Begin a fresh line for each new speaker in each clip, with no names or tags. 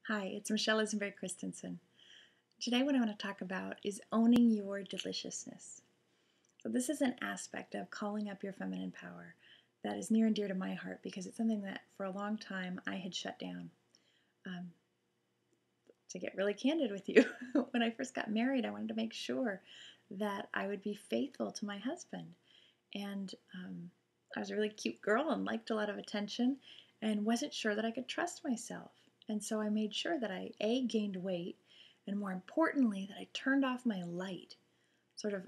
Hi, it's Michelle Isenberg Christensen. Today, what I want to talk about is owning your deliciousness. So, this is an aspect of calling up your feminine power that is near and dear to my heart because it's something that for a long time I had shut down. To get really candid with you, when I first got married, I wanted to make sure that I would be faithful to my husband. And I was a really cute girl and liked a lot of attention and wasn't sure that I could trust myself. And so I made sure that I, A, gained weight, and more importantly, that I turned off my light. Sort of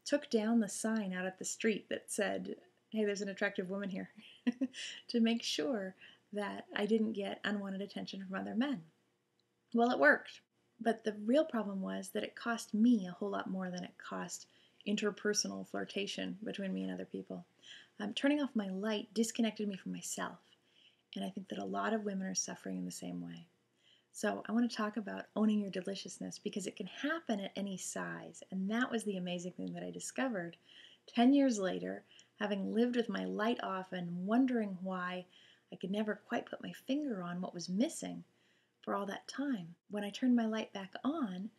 took down the sign out at the street that said, hey, there's an attractive woman here, to make sure that I didn't get unwanted attention from other men. Well, it worked. But the real problem was that it cost me a whole lot more than it cost interpersonal flirtation between me and other people. Turning off my light disconnected me from myself. And I think that a lot of women are suffering in the same way. So I want to talk about owning your deliciousness because it can happen at any size. And that was the amazing thing that I discovered 10 years later, having lived with my light off and wondering why I could never quite put my finger on what was missing for all that time. When I turned my light back on,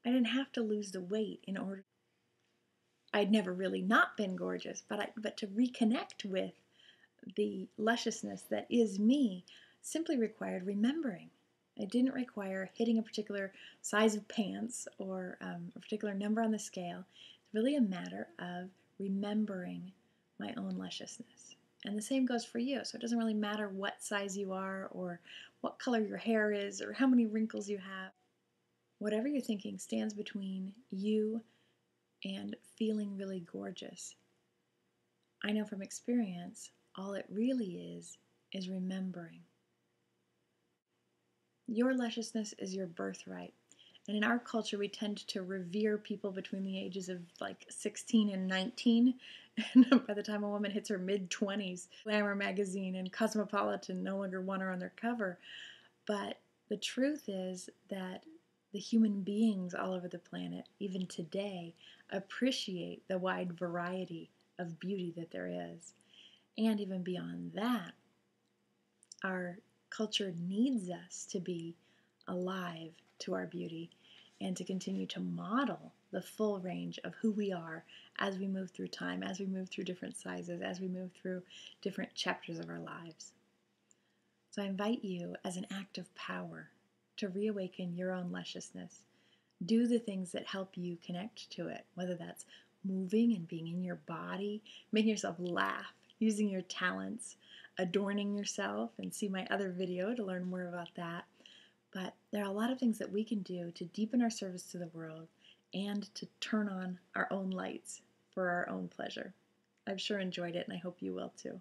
I didn't have to lose the weight in order. I'd never really not been gorgeous, but to reconnect with the lusciousness that is me simply required remembering. It didn't require hitting a particular size of pants or a particular number on the scale. It's really a matter of remembering my own lusciousness. And the same goes for you. So it doesn't really matter what size you are or what color your hair is or how many wrinkles you have. Whatever you're thinking stands between you and feeling really gorgeous. I know from experience, all it really is remembering. Your lusciousness is your birthright. And in our culture, we tend to revere people between the ages of like 16 and 19. And by the time a woman hits her mid-20s, Glamour magazine and Cosmopolitan no longer want her on their cover. But the truth is that the human beings all over the planet, even today, appreciate the wide variety of beauty that there is. And even beyond that, our culture needs us to be alive to our beauty and to continue to model the full range of who we are as we move through time, as we move through different sizes, as we move through different chapters of our lives. So I invite you, as an act of power, to reawaken your own lusciousness. Do the things that help you connect to it, whether that's moving and being in your body, making yourself laugh, using your talents, adorning yourself, and see my other video to learn more about that. But there are a lot of things that we can do to deepen our service to the world and to turn on our own lights for our own pleasure. I've sure enjoyed it, and I hope you will too.